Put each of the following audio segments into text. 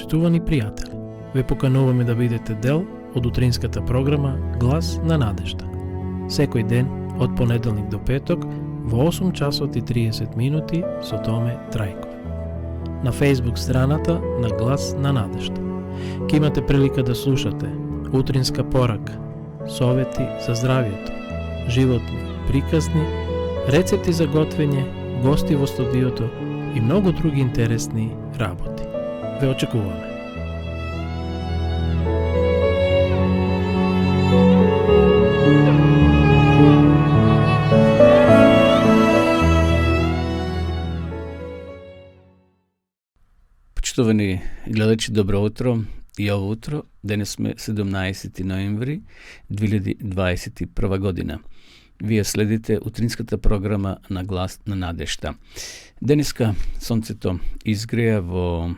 Почитувани пријатели, ве покануваме да бидете дел од утринската програма Глас на надежда. Секој ден, од понеделник до петок, во 8 часот и 30 минути со Томе Трајков. На Facebook страната на Глас на надежда. Ке имате прилика да слушате утринска порака, совети за здравието, животни приказни, рецепти за готвење, гости во студиото и многу други интересни работи. Ве очекуваме. Почитувани гледачи, добро утро и ово утро. Денес сме 17 ноември 2021 година. Вие следите утринската програма на Глас на надежда. Денеска сонцето изгреја во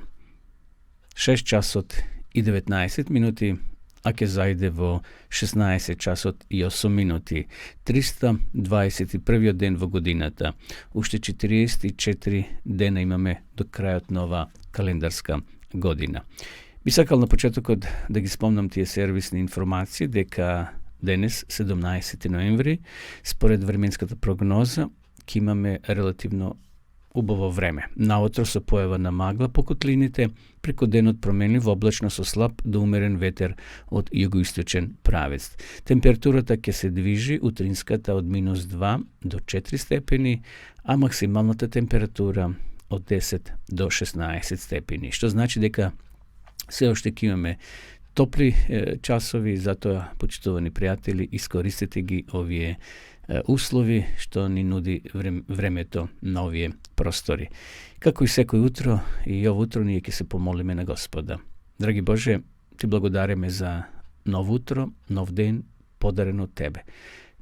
6 часот и 19 минути, а ке зајде во 16 часот и 8 минути. 321 ден во годината. Уште 44 дена имаме до крајот на ова календарска година. Би сакал на почетокот да ги спомнам тие сервисни информации дека денес, 17 ноември, според временската прогноза, ќе имаме релативно убаво време. Наутро со појава на магла по котлините, преку денот променлив облачно со слаб до умерен ветер од југоисточен правец. Температурата ќе се движи утринската од -2 до 4 степени, а максималната температура од 10 до 16 степени, што значи дека се уште ќе имаме топли часови, затоа, почитувани пријатели, искористете ги овие услови што ни нуди времето на овие простори. Како и секој утро, и ово утро ние ќе се помолиме на Господа. Драги Боже, ти благодариме за нов утро, нов ден, подарен од Тебе.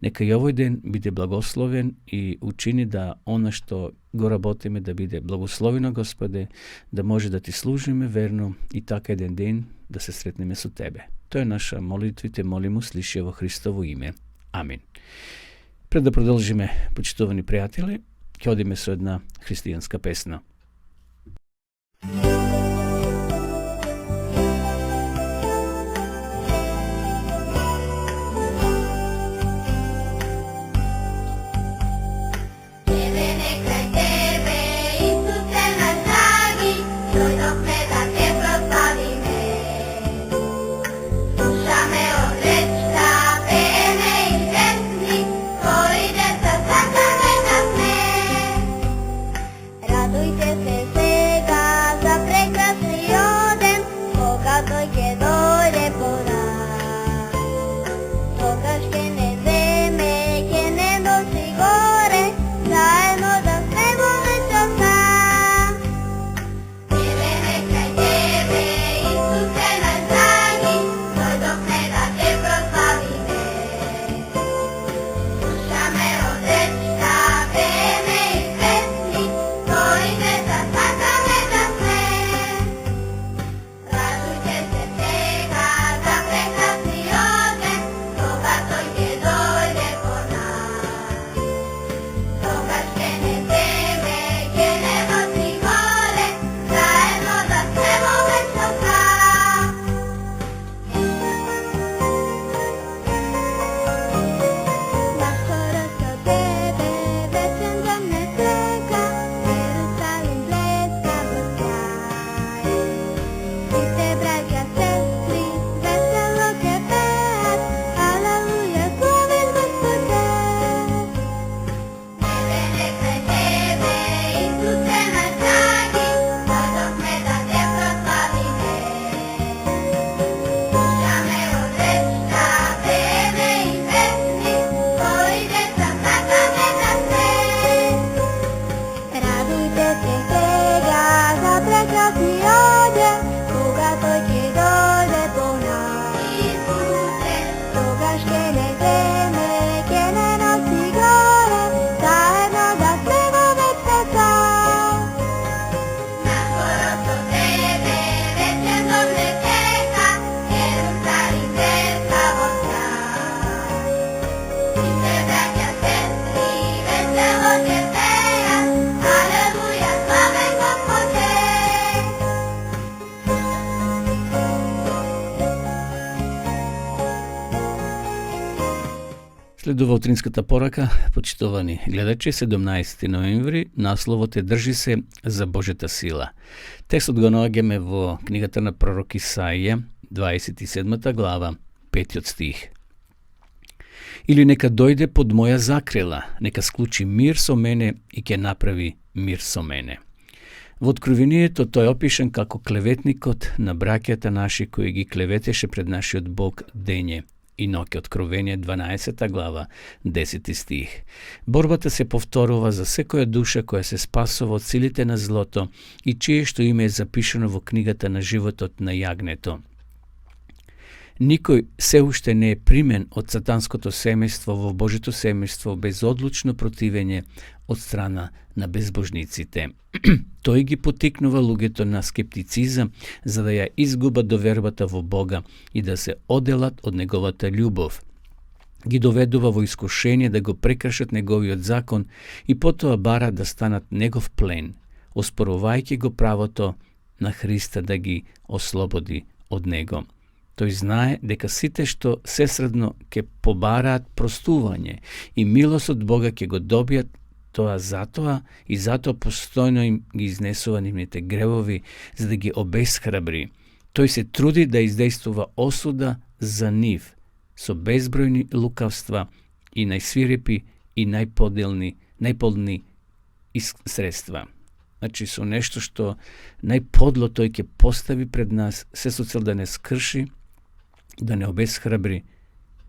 Нека и овој ден биде благословен и учини да она што го работиме да биде благословено, Господе, да може да ти служиме верно и така еден ден да се сретнеме со Тебе. Тоа е наша молитва и те молимо слише во Христово име. Амин. Пред да продолжиме, почитувани пријатели, ќе одиме со една христијанска песна. Радуйте Следува утринската порака, почитувани гледачи, 17 ноември, насловот е "Држи се за Божјата сила". Текстот го наоѓаме во книгата на пророк Исаија, 27 глава, 5 стих. Или нека дојде под моја закрила, нека склучи мир со мене и ќе направи мир со мене. Во Откровението тој е опишен како клеветникот на браќата наши кои ги клеветеше пред нашиот Бог дење и ноќе. Откровение 12 глава, 10 стих. Борбата се повторува за секоја душа која се спасува од силите на злото и чие што име е запишано во книгата на животот на јагнето. Никој се уште не е примен од сатанското семејство во Божито семејство без одлучно противење од страна на безбожниците. Тој ги потикнува луѓето на скептицизам за да ја изгубат довербата во Бога и да се оделат од неговата љубов. Ги доведува во искушение да го прекршат неговиот закон и потоа барат да станат негов плен, оспорувајќи го правото на Христа да ги ослободи од него. Тој знае дека сите што сесредно ќе побараат простување и милост од Бога ќе го добијат тоа затоа и затоа постојно им ги изнесува нивните гревови за да ги обесхрабри. Тој се труди да издействува осуда за нив со безбројни лукавства и најсвирепи и најполни средства. Значи со нешто што најподло тој ќе постави пред нас, се со цел да не скрши, да не обесхрабри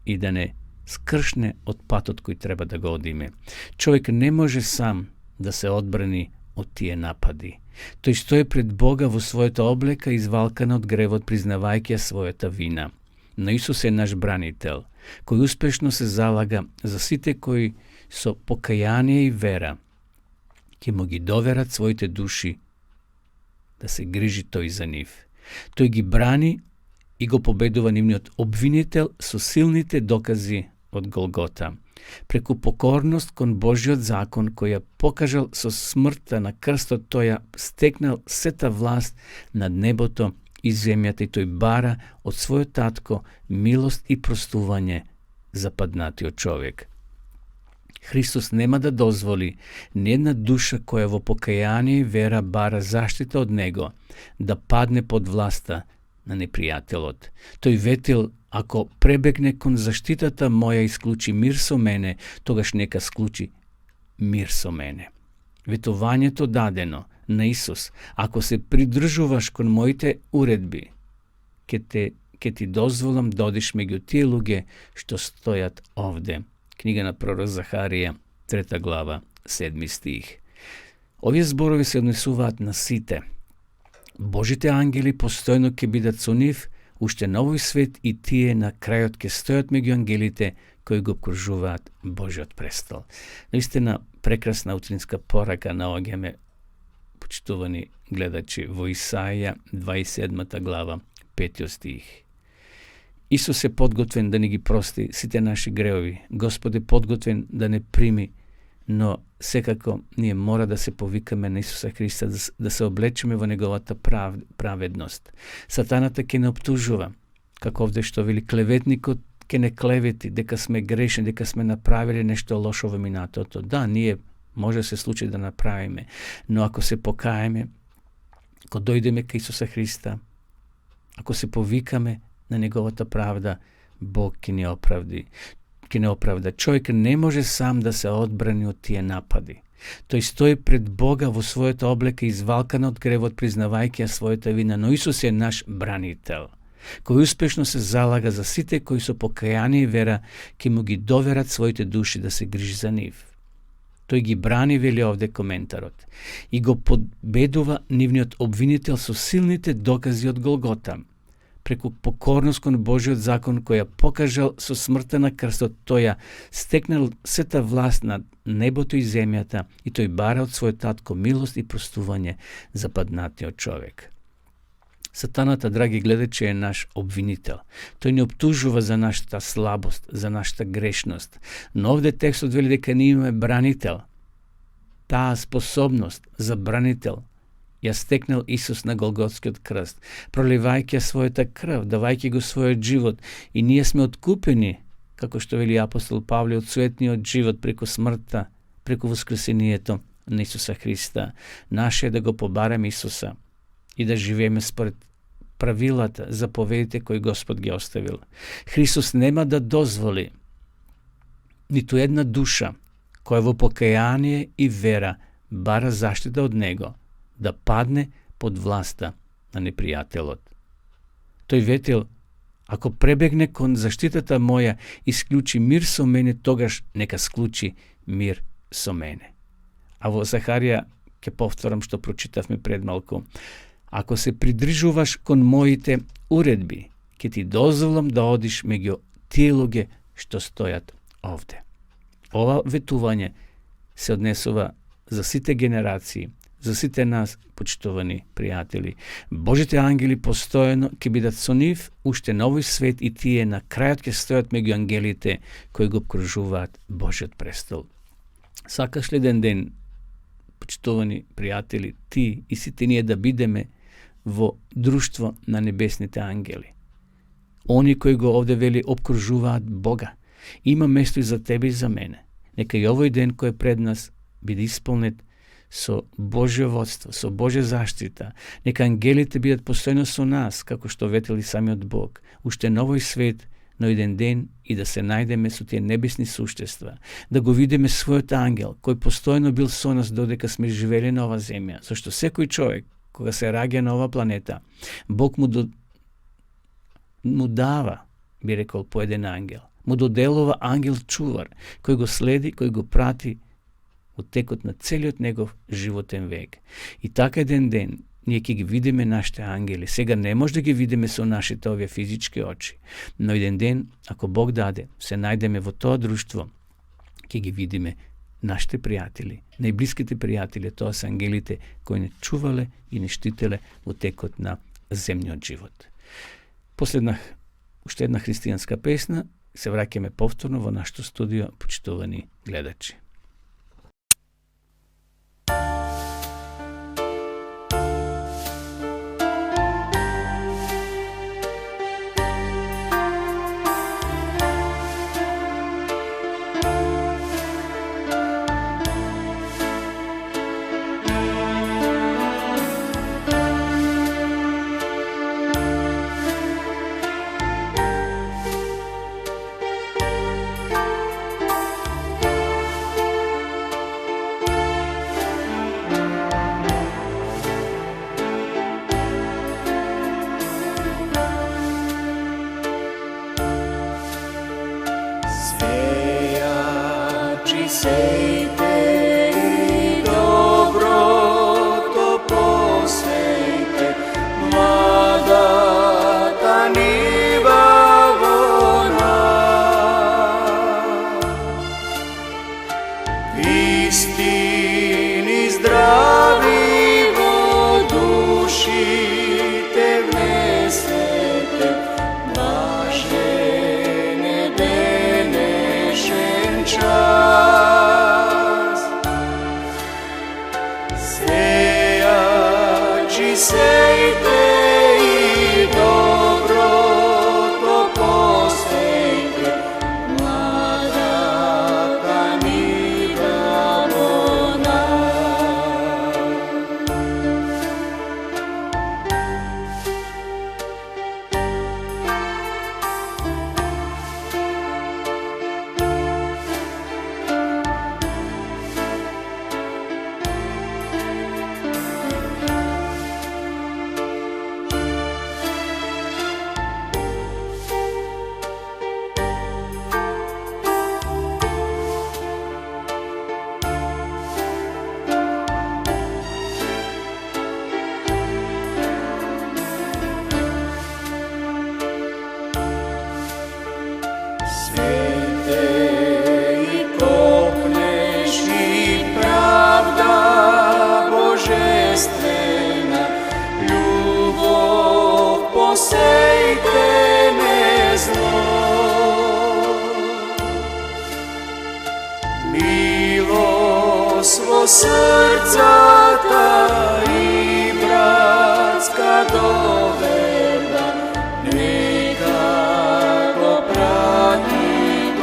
и да не скршне од патот кој треба да го одиме. Човек не може сам да се одбрани од тие напади. Тој стои пред Бога во својата облека, извалкана од гревот, признавајќи својата вина. Но Исус е наш бранител, кој успешно се залага за сите кои со покаяние и вера ќе му ги доверат своите души да се грижи тој за нив. Тој ги брани и го победува нивниот обвинител со силните докази од Голгота. Преку покорност кон Божиот закон, кој ја покажал со смртта на крстот, тој ја стекнал сета власт над небото и земјата и тој бара од својот татко милост и простување за паднатиот човек. Христос нема да дозволи ниедна душа која во покаяние и вера бара заштита од него да падне под власта на непријателот. Тој ветил, ако пребегне кон заштитата моја и склучи мир со мене, тогаш нека склучи мир со мене. Ветувањето дадено на Исус, ако се придржуваш кон моите уредби, ќе ти дозволам да одиш меѓу тие луѓе што стојат овде. Книга на пророк Захарија, 3 глава, 7 стих. Овие зборови се однесуваат на сите. Божите ангели постојно ќе бидат со нив, уште на овој свет и тие на крајот ќе стојат меѓу ангелите кои го окружуваат Божиот престол. Наистина прекрасна утринска порака наоѓаме, почитувани гледачи, во Исаија 27 глава 5 стих. Исус е подготвен да ни ги прости сите наши греови. Господ е подготвен да не прими, но секако ние мора да се повикаме на Исуса Христа, да се облечеме во неговата праведност. Сатаната ќе не оптужува, како овде што вели клеветникот ќе не клевети дека сме грешни, дека сме направиле нешто лошо во минатото. Да, ние може се случи да направиме, но ако се покаеме, ако дојдеме кај Исуса Христа, ако се повикаме на неговата правда, Бог ќе не оправда. Човек не може сам да се одбрани од тие напади. Тој стои пред Бога во својата облека, извалкана од гревот, признавајќи својата вина, но Исус е наш бранител, кој успешно се залага за сите кои со покаяние и вера ќе му ги доверат своите души да се грижи за нив. Тој ги брани, вели овде коментарот, и го победува нивниот обвинител со силните докази од Голгота. Преку покорност кон Божиот закон кој ја покажал со смртта на крстот, тој ја стекнал сета власт над небото и земјата и тој бара од својот татко милост и простување за паднатиот човек. Сатаната, драги гледачи, е наш обвинител. Тој не оптужува за нашата слабост, за нашата грешност. Но овде текстот вели дека ние имаме бранител. Таа способност за бранител ја стекнал Исус на Голготскиот крст, проливајќи својата крв, давајќи го својот живот, и ние сме откупени kako što veli apostol Pavle, odsvetnio život preko smrta, preko воскресението на Исуса Христа. Наше е да го побараме Исуса и да живееме според правилата, заповедите кои Господ ги оставил. Христос нема да дозволи ниту една душа која во покаяние и вера бара заштита од Него, да падне под власта на непријателот. Тој ветил, ако пребегне кон заштитата моја и склучи мир со мене, тогаш нека склучи мир со мене. А во Захарија, ќе повторам што прочитавме пред малку, ако се придржуваш кон моите уредби, ќе ти дозволам да одиш меѓу тие луѓе што стојат овде. Ова ветување се однесува за сите генерации, за сите нас, почитувани пријатели. Божите ангели постојано ќе бидат со нив уште на овој свет и тие на крајот ќе стојат меѓу ангелите кои го обкружуваат Божиот престол. Сакаш ли еден ден, почитувани пријатели, ти и сите ние да бидеме во друштво на небесните ангели? Они кои го овде вели обкружуваат Бога. Има место и за тебе и за мене. Нека и овој ден кој е пред нас биде исполнет со Божјо водство, со Божја заштита. Нека ангелите бидат постојано со нас, како што ветели самиот Бог, уште на овој свет, но еден ден и да се најдеме со тие небесни суштества, да го видиме својот ангел, кој постојано бил со нас додека сме живели на ова земја, зашто секој човек, кога се раѓа на ова планета, Бог му дава, би рекол, по еден ангел. Му доделува ангел чувар, кој го следи, кој го прати во текот на целиот негов животен век. И така еден ден ние ќе ги видиме нашите ангели. Сега не може да ги видиме со нашите овие физички очи, но еден ден, ако Бог даде, се најдеме во тоа друштво, ќе ги видиме нашите пријатели, најблиските пријатели, тоа се ангелите кои не чувале и не штителе во текот на земниот живот. Уште една христијанска песна, се враќаме повторно во нашето студио, почитувани гледачи. Srcata i bratska doverba, nekako prati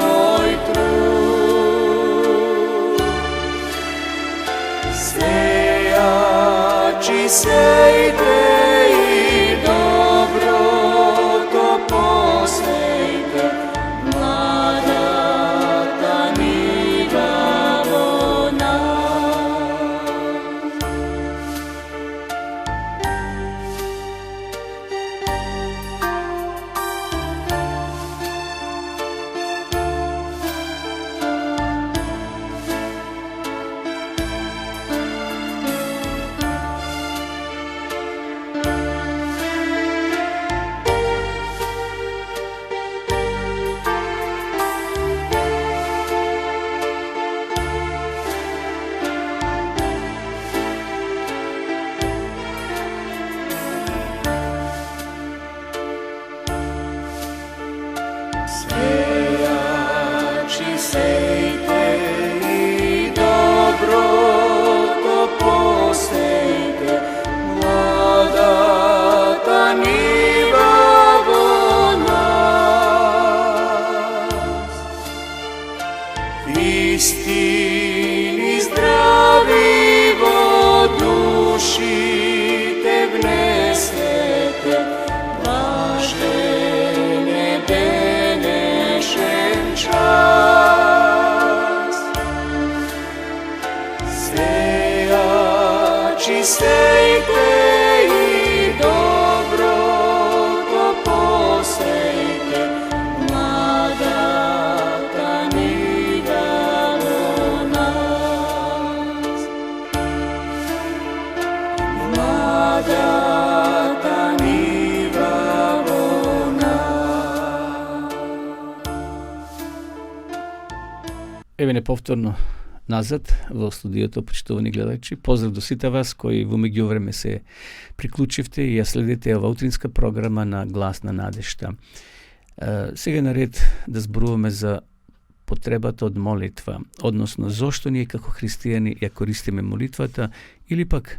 Еве неповторно назад во студиото, почитувани гледачи. Поздрав до сите вас кои во меѓувреме се приклучивте и ја следите ова утринска програма на Глас на надежта. Сега наред да зборуваме за потребата од молитва, односно зошто ние како христијани ја користиме молитвата или пак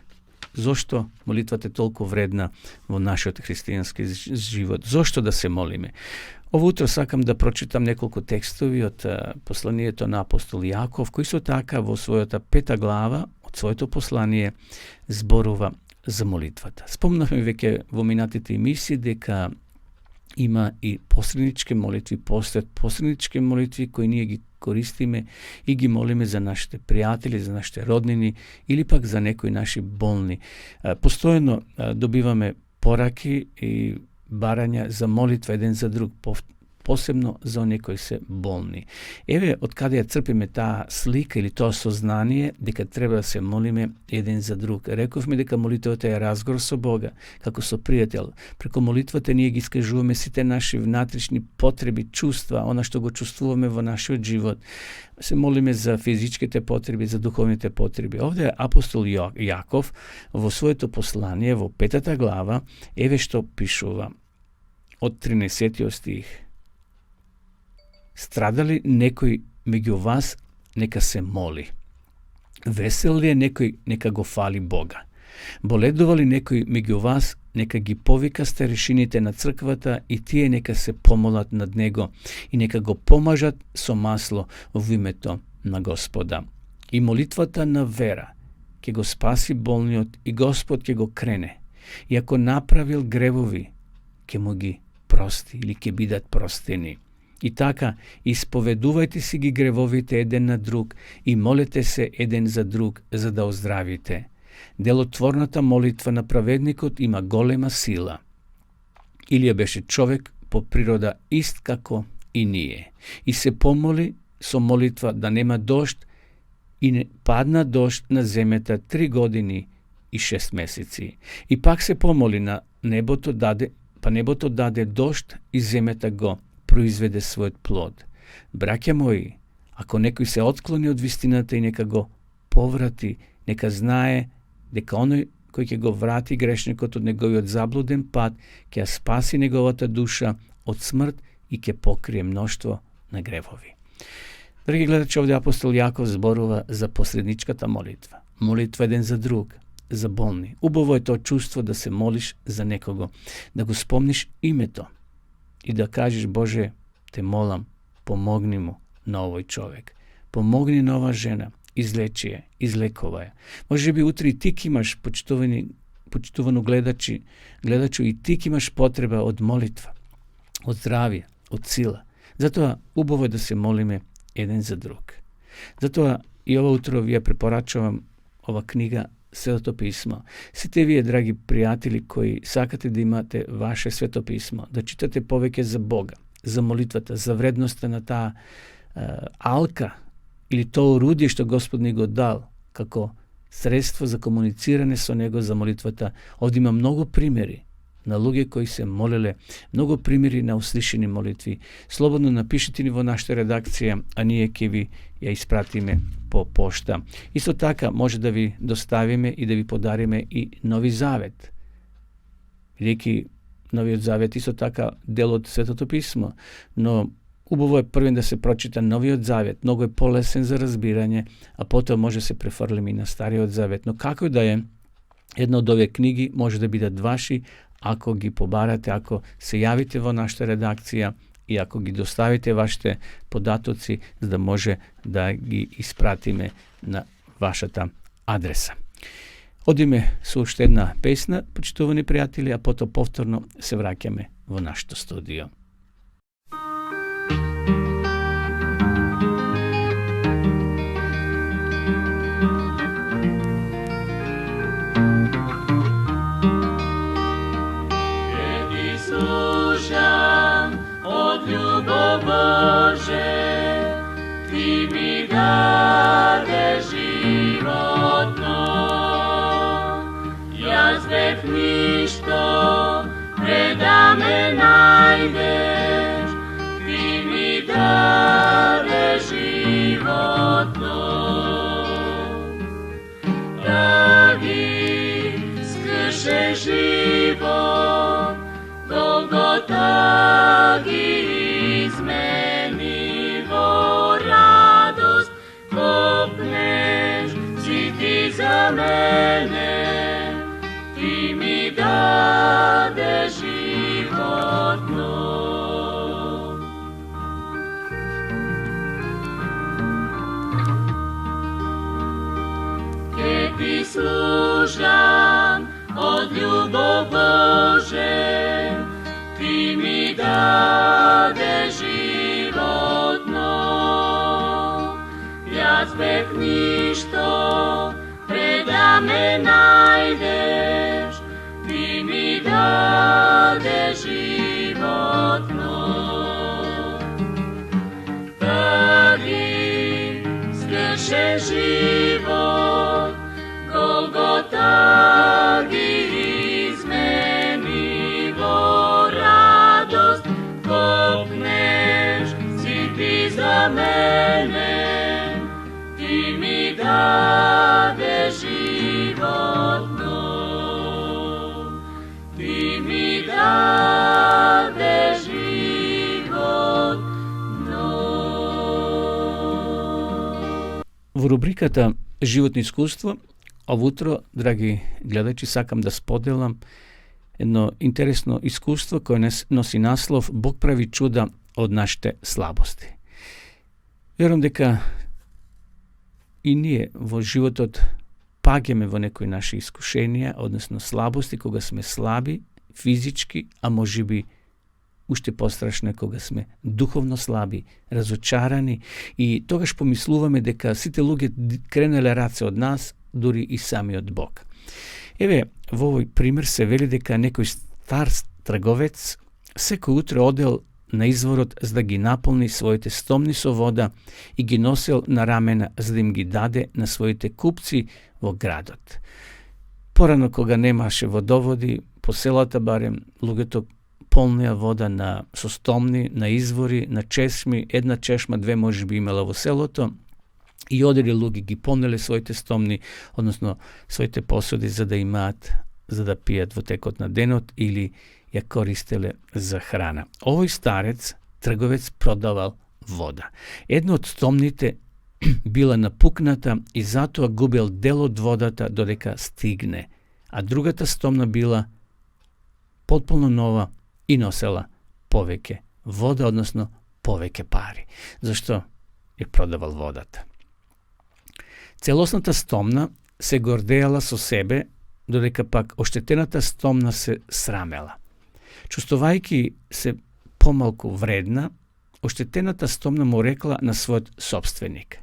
зошто молитвата е толку вредна во нашиот христијански живот, зошто да се молиме. Ово утро сакам да прочитам неколку текстови од посланието на апостол Јаков, кој со така во својата 5 глава од своето послание зборува за молитвата. Спомнавме веќе во минатите емисии дека има и посреднички молитви, постојат посреднички молитви кои ние ги користиме и ги молиме за нашите пријатели, за нашите роднини или пак за некои наши болни. Постојано добиваме пораки и барања за молитва еден за друг, посебно за оние кои се болни. Еве од каде ја црпиме таа слика или тоа сознание дека треба да се молиме еден за друг. Рековме дека молитвата е разговор со Бога, како со пријател. Преку молитвата ние ги искажуваме сите наши внатрешни потреби, чувства, она што го чувствуваме во нашиот живот. Се молиме за физичките потреби, за духовните потреби. Овде апостол Јаков во своето послание, во 5 глава, еве што пишува од 13 стих. Страдали некој меѓу вас, нека се моли. Весел ли е некој, нека го фали Бога. Боледували некој меѓу вас, нека ги повика старешините на црквата и тие нека се помолат над него и нека го помажат со масло во името на Господа. И молитвата на вера ќе го спаси болниот и Господ ќе го крене. И ако направил гревови, ќе му ги прости или ќе бидат простени. И така, исповедувајте си ги гревовите еден на друг и молете се еден за друг, за да оздравите. Делотворната молитва на праведникот има голема сила. Илија беше човек по природа ист како и ние. И се помоли со молитва да нема дожд и не падна дожд на земјата 3 години и 6 месеци. И пак се помоли на небото небото даде дожд и земјата го произведе својот плод. Браќа мои, ако некој се отклони од вистината и нека го поврати, нека знае дека оној кој ќе го врати грешникот од неговиот заблуден пат, ќе ја спаси неговата душа од смрт и ќе покрие мноштво на гревови. Драги гледачи, овде апостол Јаков зборува за посредничката молитва. Молитва еден за друг, за болни. Убаво е тоа чувство да се молиш за некого, да го спомниш името и да кажеш: Боже, те молам, помогни му на овој човек. Помогни на оваа жена, излечи ја, излекува ја. Може би утре и ти имаш, почитувано гледачу, и ти имаш потреба од молитва, од здравје, од сила. Затоа убаво е да се молиме еден за друг. Затоа и ова утро ви ја препорачувам ова книга Светото писмо. Сите вие, драги пријатели, кои сакате да имате ваше Свето писмо, да читате повеќе за Бога, за молитвата, за вредноста на таа алка или тоа орудие што Господ ни го дал како средство за комуницирање со Него, за молитвата. Овде има многу примери на луѓе кои се молеле, многу примери на услишени молитви. Слободно напишете ни во нашата редакција, а ние ќе ви ја испратиме по пошта. Исто така може да ви доставиме и да ви подариме и Нови Завет. Бидејќи Новиот Завет исто така дел од Светото писмо, но убаво е првен да се прочита Новиот Завет, многу е полесен за разбирање, а потоа може се префрлиме и на Стариот Завет. Но како да е, една од овие книги може да бидат ваши, ако ги побарате, ако се јавите во нашата редакција и ако ги доставите вашите податоци, за да може да ги испратиме на вашата адреса. Одиме со уште една песна, почитувани пријатели, а потоа повторно се враќаме во нашето студио. Боже, Ти ми даде животно, јас бев ништо, пред да ме најдеш, Ти ми даде Golgota gi izmeni vo radost, kopneš, si ti za mene, ti mi dade život nov. Ke ti služam od ljubov Bože, ti mi dade život nov. Viac beh ništo preda me najdeš, ti mi dade život nov. Taki skršen život, Golgota gi izmeni vo radost, kopneš, si ti za mene, ti mi dade život nov, ti mi dade живот нов. Во рубриката Животно искуство, овутро, драги гледачи, сакам да споделам едно интересно искуство кое носи наслов Бог прави чуда од нашите слабости. Верувам дека и ние во животот паѓаме во некои наши искушенија, односно слабости, кога сме слаби, физички, а можеби уште пострашно кога сме духовно слаби, разочарани и тогаш помислуваме дека сите луѓе кренеле раце од нас, дури и самиот Бог. Еве, во овој пример се вели дека некој стар трговец секој утре одел на изворот за да ги наполни своите стомни со вода и ги носел на рамена за да им ги даде на своите купци во градот. Порано кога немаше водоводи, по селата барем, луѓето полнеа вода со стомни, на извори, на чешми, една чешма, две можеби имала во селото, и одели луѓе ги понеле своите стомни, односно своите посуди за да имаат, за да пијат во текот на денот или ја користеле за храна. Овој старец, трговец, продавал вода. Едно од стомните била напукната и затоа губел дел од водата додека стигне, а другата стомна била потполно нова и носела повеќе вода, односно повеќе пари. Зашто ја продавал водата? Целосната стомна се гордеала со себе, додека пак оштетената стомна се срамела. Чувствувајќи се помалку вредна, оштетената стомна му рекла на својот собственик: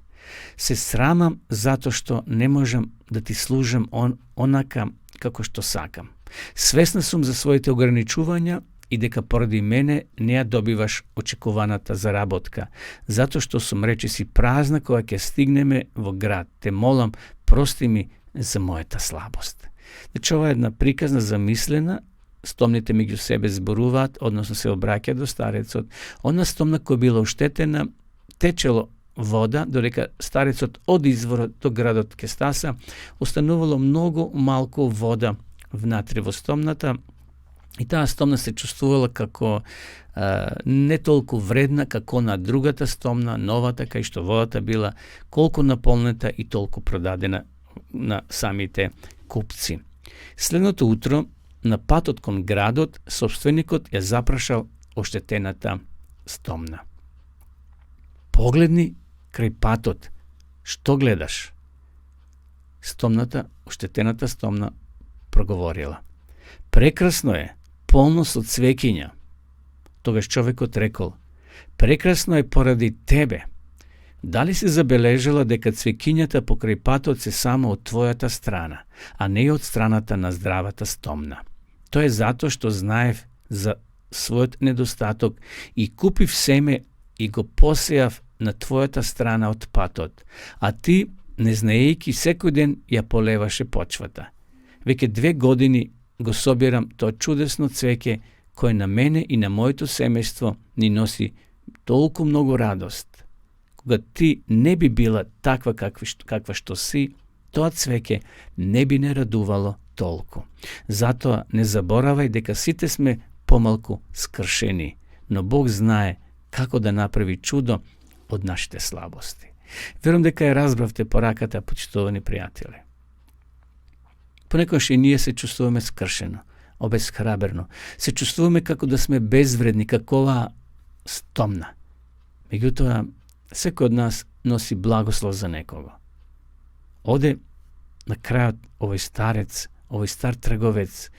се срамам затоа што не можам да ти служам онака како што сакам. Свесна сум за своите ограничувања и дека поради мене не ја добиваш очекуваната заработка, затоа што сум речиси празна кога ќе стигнеме во град. Те молам, прости ми за мојата слабост. Значи, ова е една приказна замислена, стомните меѓу себе зборуваат, односно се обраќа до старецот. Она стомна која била оштетена, течело вода, додека старецот од изворот до градот ке стаса, останувало многу малку вода внатре во стомната, и таа стомна се чувствувала како не толку вредна како на другата стомна, новата, кај што водата била колку наполнета и толку продадена на самите купци. Следното утро, на патот кон градот, собственикот ја запрашал оштетената стомна. Погледни крај патот, што гледаш? Стомната, оштетената стомна, проговорила: прекрасно е, полно со цвеќиња. Тогаш човекот рекол: прекрасно е поради тебе. Дали си забележала дека цвеќињата покрај патот се само од твојата страна, а не од страната на здравата стомна? Тоа е затоа што знаев за својот недостаток и купив семе и го посеав на твојата страна од патот, а ти, не знаејќи, секој ден ја полеваше почвата. Веќе 2 години го собирам тоа чудесно цвеќе кој на мене и на моето семејство ни носи толку многу радост. Кога ти не би била таква каква што си, тоа цвеќе не би не радувало толку. Затоа не заборавај дека сите сме помалку скршени, но Бог знае како да направи чудо од нашите слабости. Верувам дека ја разбравте пораката, почитувани пријатели. Понекогаш и ние се чувствуваме скршено, обезхраберно. Се чувствуваме како да сме безвредни, како оваа стомна. Меѓутоа, секој од нас носи благослов за некого. Оде на крајот овој старец, овој стар трговец,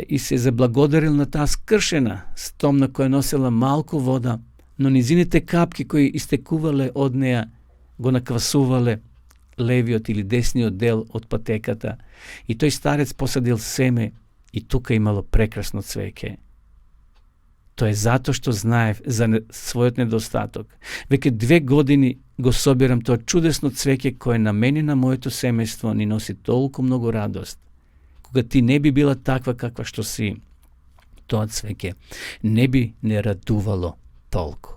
и се заблагодарил на таа скршена стомна која носела малку вода, но низините капки кои истекувале од неа го наквасувале левиот или десниот дел од патеката, и тој старец посадил семе и тука имало прекрасно цвеќе. Тоа е затоа што знаев за својот недостаток. Веќе 2 години го собирам тоа чудесно цвеќе кое на мене и на моето семејство ни носи толку многу радост. Кога ти не би била таква каква што си, тоа цвеќе не би не радувало толку.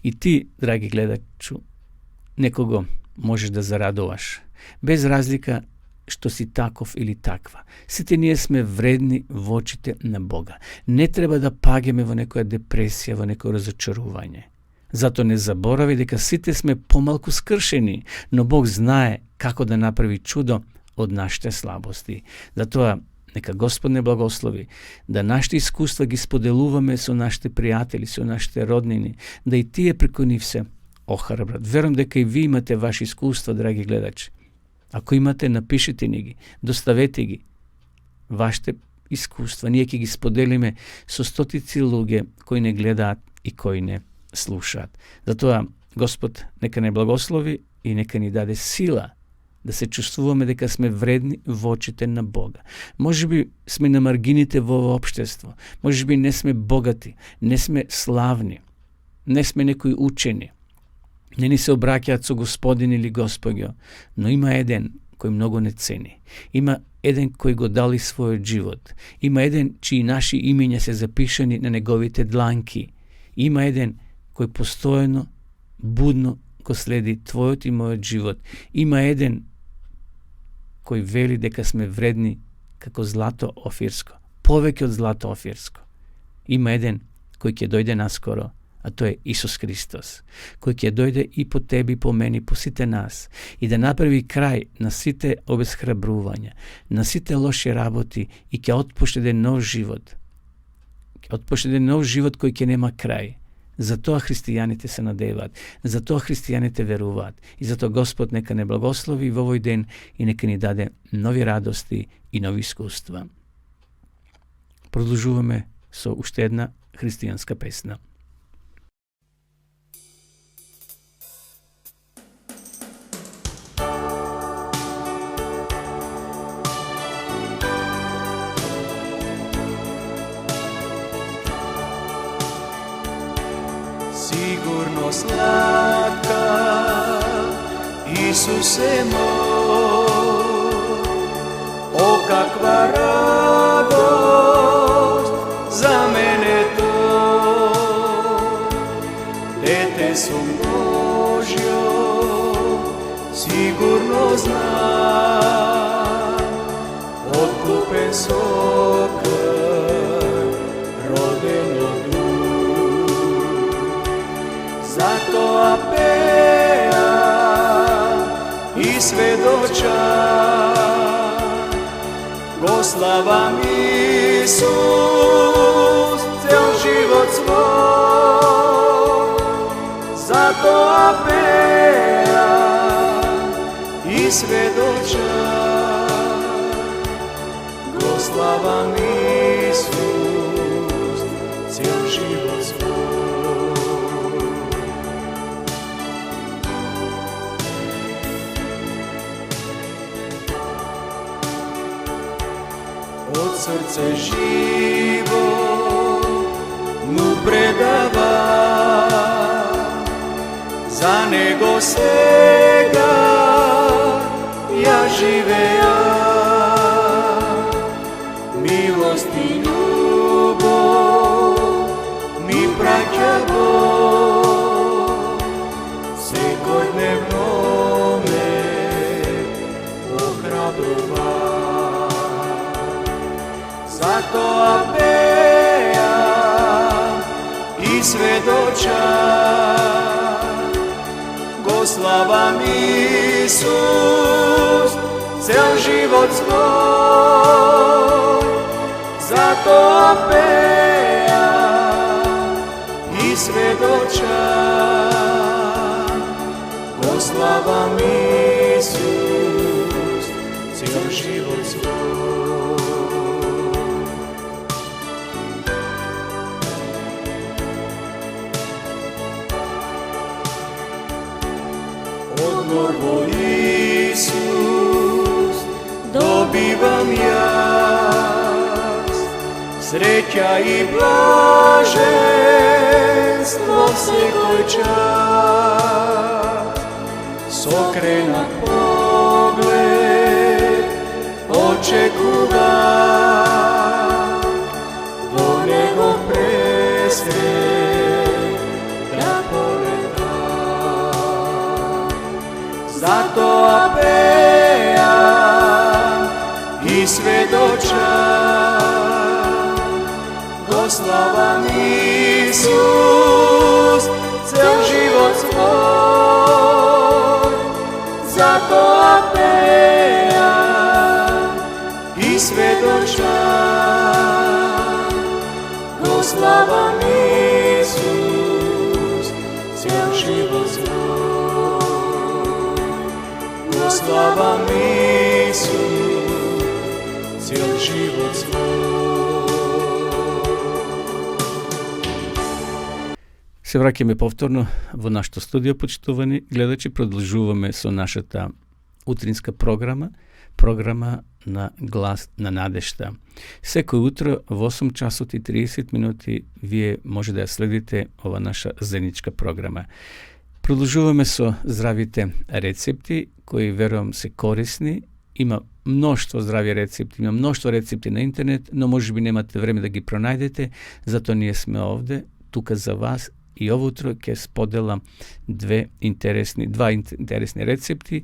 И ти, драги гледачу, некого можеш да зарадуваш, без разлика што си таков или таква. Сите ние сме вредни во очите на Бога. Не треба да пагеме во некоја депресија, во некој разочарување. Зато не заборави дека сите сме помалку скршени, но Бог знае како да направи чудо од нашите слабости. Затоа, нека Господ не благослови да нашите искуства ги споделуваме со нашите пријатели, со нашите роднини, да и тие преку нив се охрабрат. Верувам дека и ви имате ваши искуства, драги гледачи. Ако имате, напишете ни ги, доставете ги. Вашите искуства, ние ќе ги споделиме со стотици луѓе кои не гледаат и кои не слушаат. Затоа, Господ нека не благослови и нека ни даде сила да се чувствуваме дека сме вредни во очите на Бога. Може би сме на маргините во ово општество. Може би не сме богати, не сме славни, не сме некои учени. Не ни се обраќаат со Господин или Господјо, но има еден кој многу не цени. Има еден кој го дали својот живот. Има еден чии наши имиња се запишани на неговите дланки. Има еден кој постојано, будно го следи твојот и мојот живот. Има еден кој вели дека сме вредни како злато офирско, повеќе од злато офирско. Има еден кој ќе дојде наскоро, а тоа е Исус Христос, кој ќе дојде и по тебе, и по мене, и по сите нас, и да направи крај на сите обезхрабрувања, на сите лоши работи, и ќе отпушти еден нов живот. Ќе отпушти еден нов живот кој ќе нема крај. Затоа христијаните се надеваат, затоа христијаните веруваат, и затоа Господ нека не благослови во овој ден и нека ни даде нови радости и нови искуства. Продолжуваме со уште една христијанска песна. Sigurno slatka, Isuse moj, o kakva radost za mene to. Dete sam Božjo, sigurno znam, otkupen sokr, roden od zato apea i svedoča, go slavam Isus, cel život svoj. Zato apea i svedoča, go slavam Isus, cel život svoj. Od srce živo mu predava, za nego svega ja živeja. Milost i ljubov mi praća Bog, svakodnevno me ohrabrova. Zato apea svedoča. Goslavam Isus, cel život svoj, zato peja i svedoča. Goslavam Isus, cel život svoj. Odmor moj Isus dobivam jas, sreća i blaženstvo svekoj čas. Sokrenat pogled očekuvam, do njegov presret da pogledam. Zato apejam i svedočam, goslavam Isus, cel život svoj. Zato apejam i svedočam, goslavam Isus, cel život svoj. Goslavam Isus, cel život svoj. Се враќаме повторно во нашето студио, почитувани гледачи. Продолжуваме со нашата утринска програма на Глас на надежта. Секој утро во 8 часот и 30 минути вие може да ја следите ова наша заедничка програма. Продолжуваме со здравите рецепти, кои верувам се корисни. Има мноштво здрави рецепти, има мноштво рецепти на интернет, но може би немате време да ги пронајдете, затоа ние сме овде, тука за вас. И ово утро ќе споделам два интересни рецепти,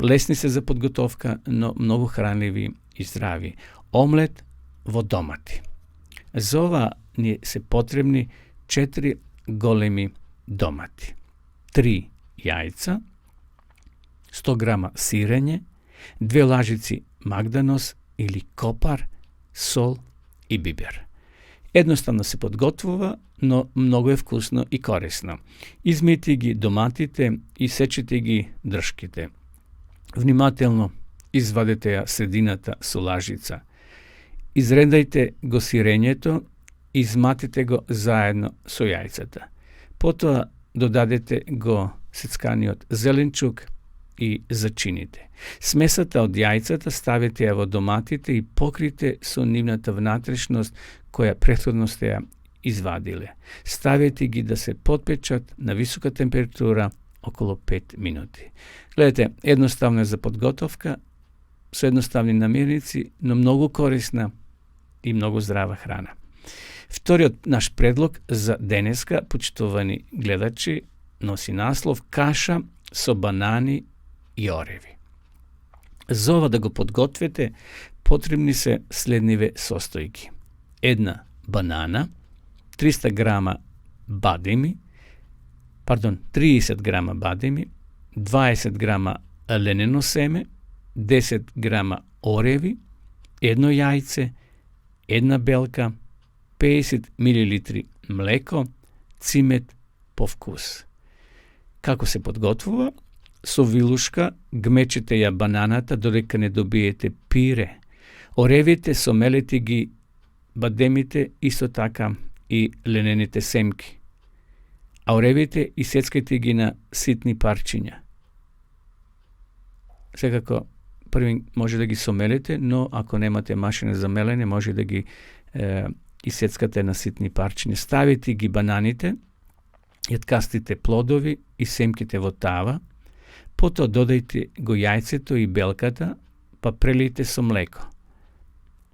лесни се за подготовка, но многу хранливи и здрави. Омлет во домати. За ова ни се потребни 4 големи домати, 3 јајца, 100 грама сирење, 2 лажици магданос или копар, сол и бибер. Едноставно се подготвува, но многу е вкусно и корисно. Измите ги доматите и сечете ги дршките. Внимателно извадете ја средината со лажица. Изредајте го сирењето и изматите го заедно со јајцата. Потоа додадете го сецканиот зеленчук и зачините. Смесата од јајцата ставете ја во доматите и покрите со нивната внатрешност која претходно сте ја извадиле. Ставете ги да се подпечат на висока температура околу 5 минути. Гледате, едноставно е за подготовка, со едноставни намирници, но многу корисна и многу здрава храна. Вториот наш предлог за денеска, почитувани гледачи, носи наслов каша со банани и ореви. За ова да го подготвите, потребни се следниве состојки. 1 банана, 30 грама бадеми, 20 грама ленено семе, 10 грама ореви, 1 јајце, 1 белка, 50 мл млеко, цимет по вкус. Како се подготвува? Со вилушка гмечете ја бананата додека не добиете пире. Оревите сомелете ги бадемите, исто така и ленените семки. А оревите исецкајте ги на ситни парчиња. Секако, први може да ги сомелете, но ако немате машина за мелене, може да ги исецкате на ситни парчиња. Ставите ги бананите, јаткастите плодови и семките во тава, потоа додајте го јајцето и белката, па прелијте со млеко.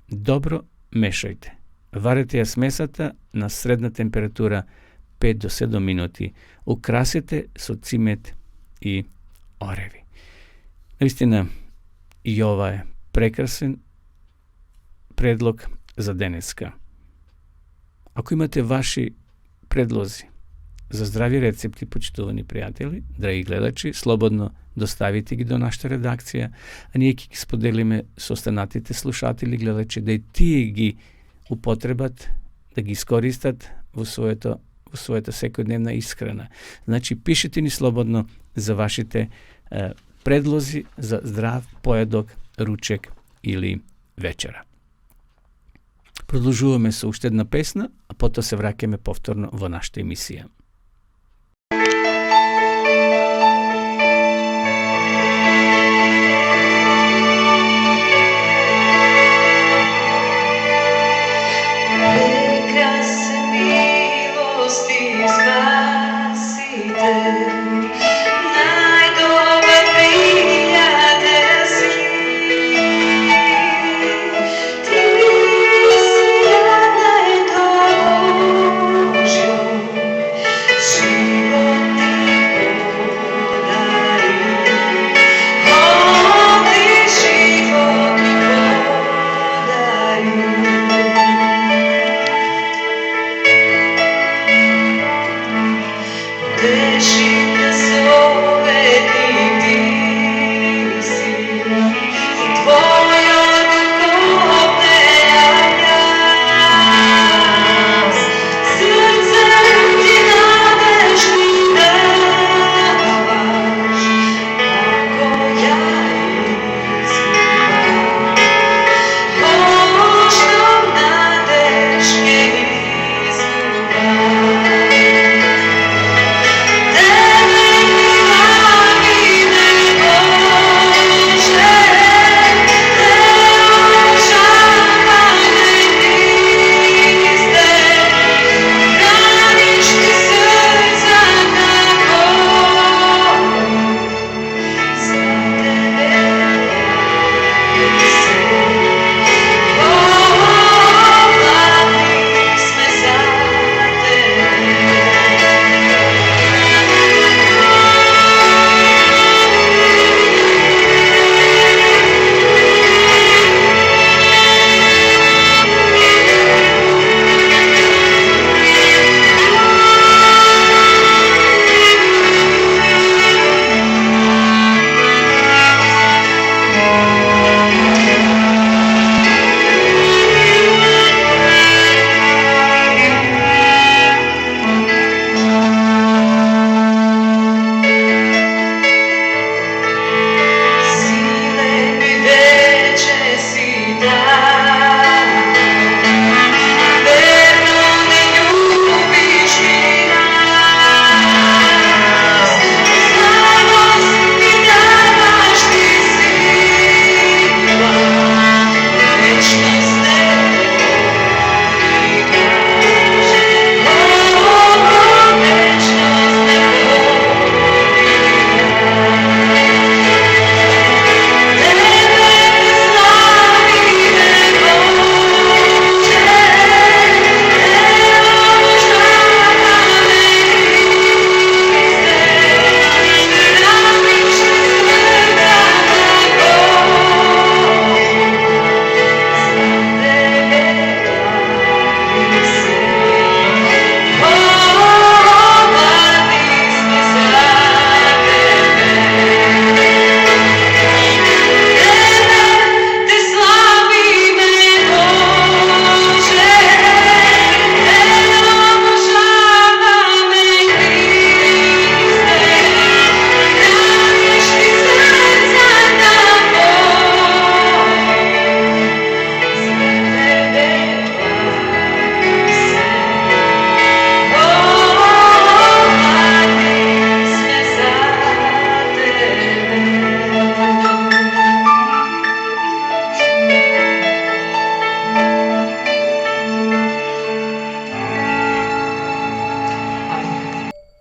Добро мешајте. Варете ја смесата на средна температура 5 до 7 минути. Украсете со цимет и ореви. Наистина, и ова е прекрасен предлог за денеска. Ако имате ваши predlozi za zdravі рецепти, почитувани приятели, драги гледачи, слободно доставите ги до нашата редакција, а ние ќе ги споделиме со останатите слушатели, гледачи, да и тие ги употребат, да ги искористат во својата секојдневна исхрана. Значи, пишете ни слободно за вашите предлози за здрав поедок, ручек или вечера. Продолжуваме со уште една песна, а потоа се враќаме повторно во нашата емисија.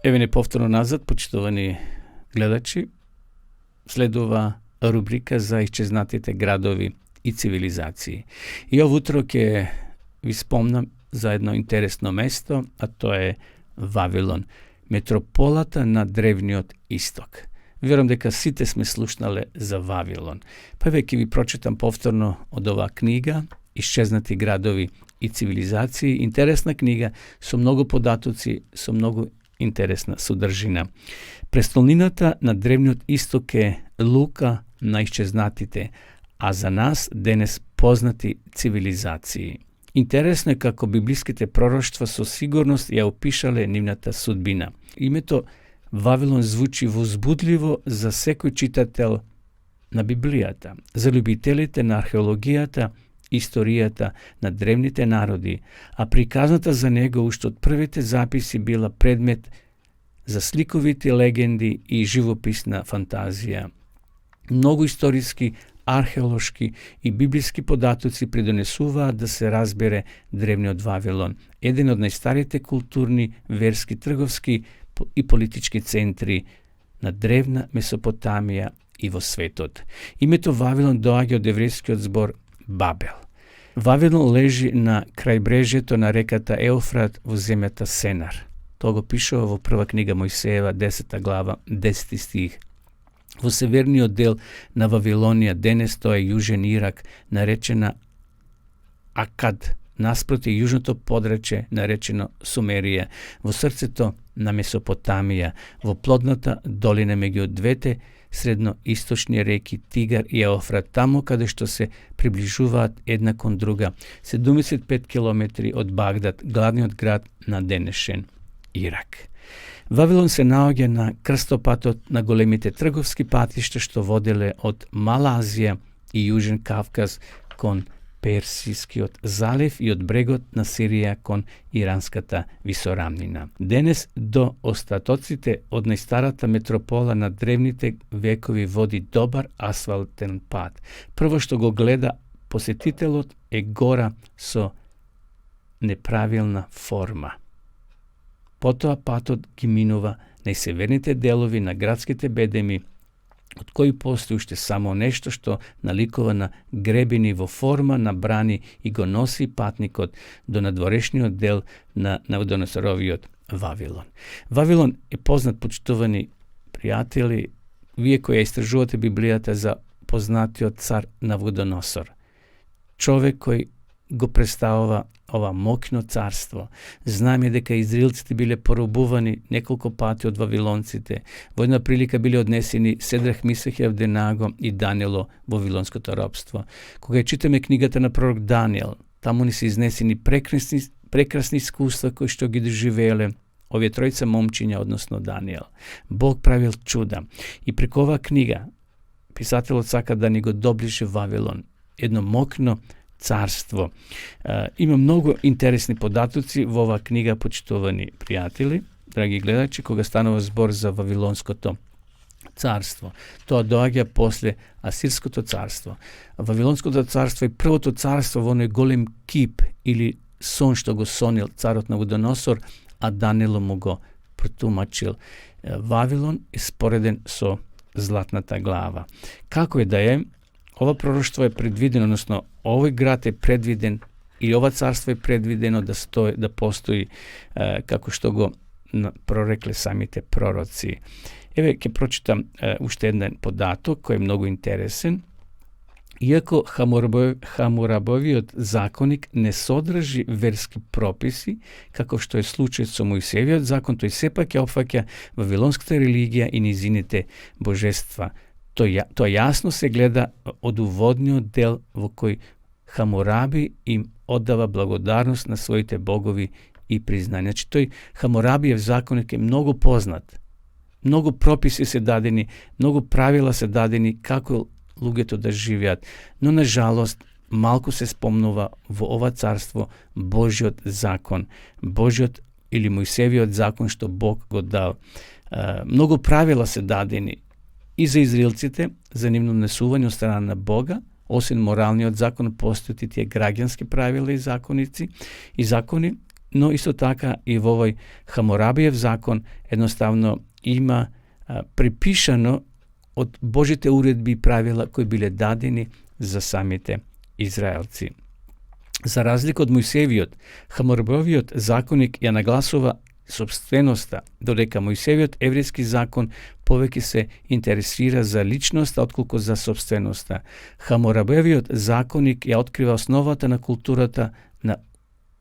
Еве не повторно назад, почитувани гледачи, следува рубрика за исчезнатите градови и цивилизации. И ово утро ќе ви спомнам за едно интересно место, а тоа е Вавилон, метрополата на древниот исток. Верувам дека сите сме слушнале за Вавилон. Па веќе ви прочитам повторно од оваа книга Исчезнати градови и цивилизации. Интересна книга со многу податоци, со многу интересна содржина. Престолнината на Древниот Исток е Лука на исчезнатите, а за нас денес познати цивилизации. Интересно е како библиските пророштва со сигурност ја опишале нивната судбина. Името Вавилон звучи возбудливо за секој читател на Библијата, за любителите на археологијата, историјата на древните народи, а приказната за него уште од првите записи била предмет за сликовити легенди и живописна фантазија. Многу историски, археолошки и библиски податоци придонесуваат да се разбере древниот Вавилон, еден од најстарите културни, верски, трговски и политички центри на древна Месопотамија и во светот. Името Вавилон доаѓа од еврејскиот збор Бабел. Вавилон лежи на крајбрежјето на реката Еуфрат во земјата Сенар. Тоа го пишува во прва книга Мојсеева, 10 глава, 10 стих. Во северниот дел на Вавилонија, денес тоа е јужен Ирак, наречена Акад, наспроти јужното подрече, наречено Сумерија, во срцето на Месопотамија, во плодната долина меѓу двете средноисточни реки Тигар и Еуфрат, таму каде што се приближуваат една кон друга, 75 километри од Багдад, главниот град на денешен Ирак. Вавилон се наоѓа на крстопатот на големите трговски патишта што воделе од Мала Азија и Јужен Кавказ кон Персискиот залив и од брегот на Сирија кон Иранската висорамнина. Денес до остатоците од најстарата метропола на древните векови води добар асфалтен пат. Прво што го гледа посетителот е гора со неправилна форма. Потоа патот ги минува најсеверните делови на градските бедеми, од кои постои уште само нешто што наликува на гребени во форма на брани и го носи патникот до надворешниот дел на Навуходоносоровиот Вавилон. Вавилон е познат, почитувани пријатели, вие кои ја истражувате Библијата, за познатиот цар Навуходоносор. Човек кој го представува ова моќно царство. Знаеме дека израелците биле поробувани неколку пати од вавилонците. Во една прилика биле однесени Седрах, Мисах и Авденаго и Даниело во вавилонското робство. Кога ја читаме книгата на пророк Даниел, таму ни се изнесени прекрасни искуства кои што ги доживееле овие тројца момчиња, односно Даниел. Бог правил чуда. И преку оваа книга писателот сака да ни го доближи Вавилон, едно моќно царство. Има многу интересни податоци во оваа книга, почитувани пријатели, драги гледачи, кога станува збор за Вавилонското царство. Тоа доаѓа после Асирското царство. Вавилонското царство е првото царство во оној голем кип или сон што го сонил царот Навуходоносор, а Даниело му го протумачил. Вавилон е спореден со златната глава. Како е да е, ова пророштво е предвидено, односно овој град е предвиден и ова царство е предвидено да постои како што го прорекле самите пророци. Еве ќе прочитам уште еден податок кој е многу интересен. Иако Хамурабовиот законик не содржи верски прописи, како што е случај со Мојсеевиот закон, тој сепак ја опфаќа вавилонската религија и низините божества. Тоа јасно се гледа од уводниот дел во кој Хамураби им оддава благодарност на своите богови и признања. Значи, тој Хамурабиев законик е многу познат. Многу прописи се дадени, многу правила се дадени како луѓето да живеат, но на жалост малку се спомнува во ова царство Божиот закон, Божиот или Мојсевиот закон што Бог го дал. Многу правила се дадени и за израелците, за нивно несување од страна на Бога, освен моралниот закон, постојат и тие граѓански правила и закони, но исто така и во овој Хамурабиев закон едноставно има припишано од Божите уредби и правила кои биле дадени за самите израелци. За разлика од Мојсевиот, Хамурабиевиот законик ја нагласува собственоста, додека Мојсевиот еврејски закон повеќе се интересира за личноста отколку за собственоста. Хамурабиевиот законик ја открива основата на културата на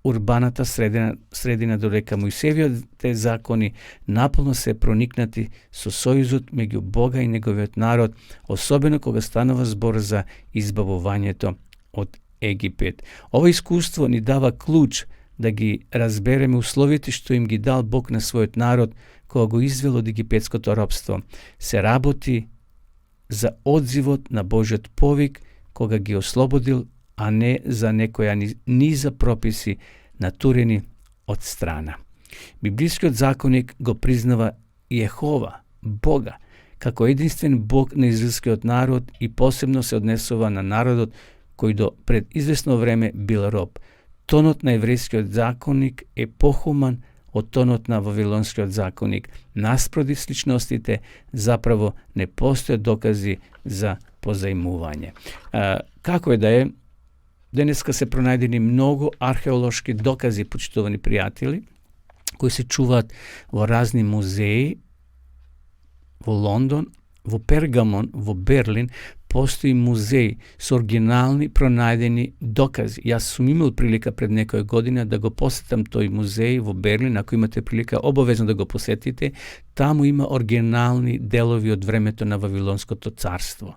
урбаната средина додека Мојсевиот закони наполно се проникнати со сојузот меѓу Бога и неговиот народ, особено кога станува збор за избавувањето од Египет. Ова искуство ни дава клуч да ги разбереме условите што им ги дал Бог на својот народ кога го извел од египетското робство. Се работи за одзивот на Божиот повик кога ги ослободил, а не за некоја низа прописи натурени од страна. Библискиот законник го признава Јехова, Бога, како единствен Бог на израелскиот народ и посебно се однесува на народот кој до пред известно време бил роб. Тонот на еврејскиот законник е похуман од тонот на вавилонскиот законник. Наспроти сличностите, заправо не постојат докази за позаимување. Како е да е, денеска се пронајдени многу археолошки докази, почитувани пријатели, кои се чуваат во разни музеи, во Лондон, во Пергамон, во Берлин, постои музеј со оригинални пронајдени докази. Јас сум имал прилика пред некоја година да го посетам тој музеј во Берлин. Ако имате прилика, обавезно да го посетите. Таму има оригинални делови од времето на Вавилонското царство.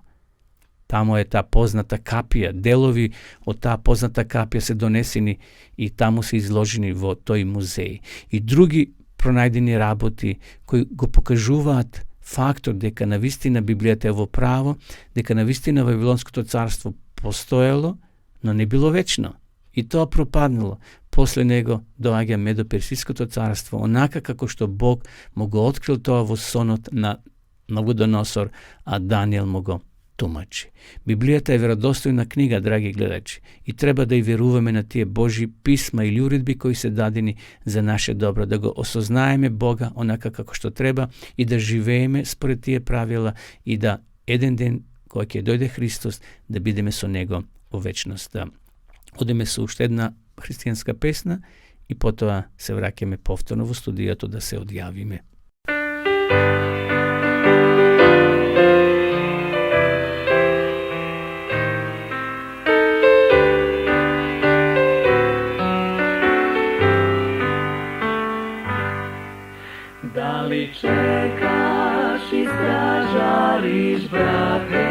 Таму е таа позната капија, делови од таа позната капија се донесени и таму се изложени во тој музеј. И други пронајдени работи кои го покажуваат фактор дека навистина Библијата е во право, дека навистина Вавилонското царство постоело, но не било вечно. И тоа пропаднало. После него доаѓа Медо-Персиското царство, онака како што Бог му го открил тоа во сонот на Навуходоносор, а Даниел му го тумачи. Библијата е веродостојна книга, драги гледачи, и треба да и веруваме на тие Божи писма или уредби кои се дадени за наше добро, да го осознаеме Бога онака како што треба и да живееме според тие правила и да еден ден, кога ќе дојде Христос, да бидеме со Него во вечноста. Одеме со уште една христијанска песна и потоа се враќаме повторно во студијато да се одјавиме. Дали чекаш и стражариш, брате?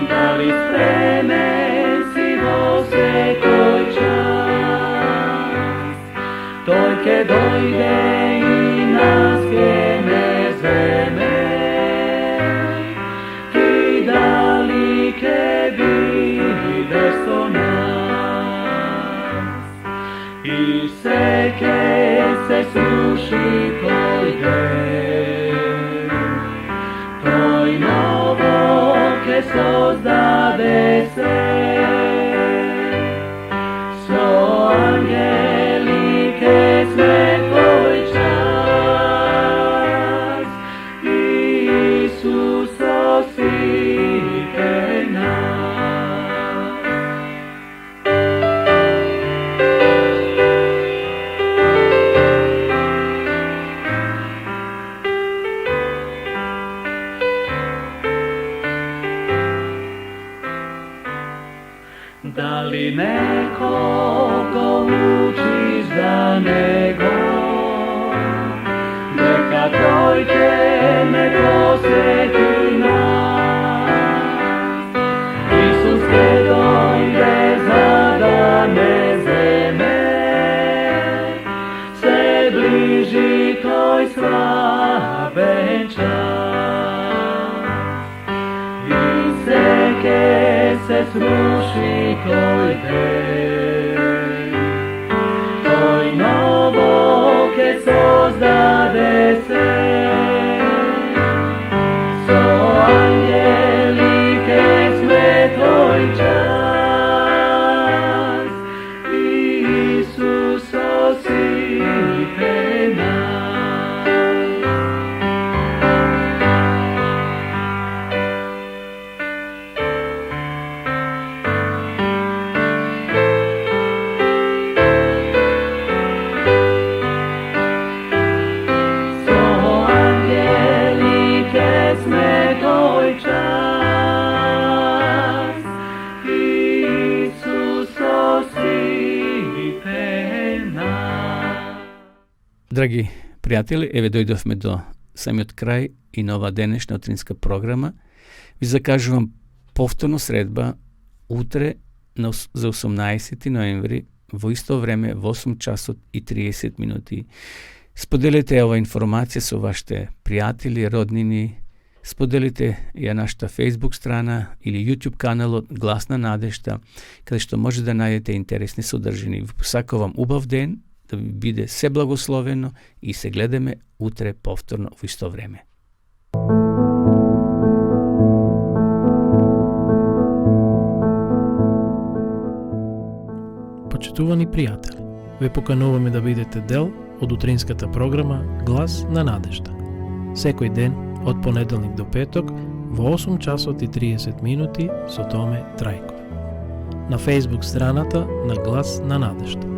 Дали спремен си во секој час? Тој ќе дојде и нас ќе не земе. Ти дали ќе бидеш со нас? И се се сруши тој ден, тој ново ке создаде се, со ангели ке сме тој час, Исус со сите нас. Дали некого учиш за Него, дека тој ќе не посети нас. Исус ќе дојде за да не земе, се ближи тој славен час. И се се сруши тој ден, тој ново ке создаде се, со ангели ке сме тој час, Исус со сите нас. Драги пријатели, еве дојдовме до самиот крај и на ова денешна утринска програма. Ви закажувам повторно средба утре за 18 ноември во исто време во 8 часот и 30 минути. Споделете ова информација со вашите пријатели, роднини, споделите ја нашата Facebook страна или YouTube каналот Глас на надежта, каде што може да најдете интересни содржини. Ви посакувам убав ден, да ви биде се благословено и се гледаме утре повторно во исто време. Почитувани пријатели, ве покануваме да бидете дел од утринската програма Глас на надежта. Секој ден од понеделник до петок во 8 часот и 30 минути со Томе Трајков. На Facebook страната на Глас на надежта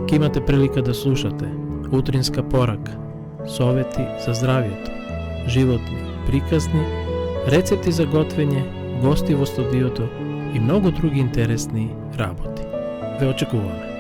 ќе имате прилика да слушате утринска порака, совети за здравието, животни приказни, рецепти за готвење, гости во студиото и многу други интересни работи. Ве очекуваме.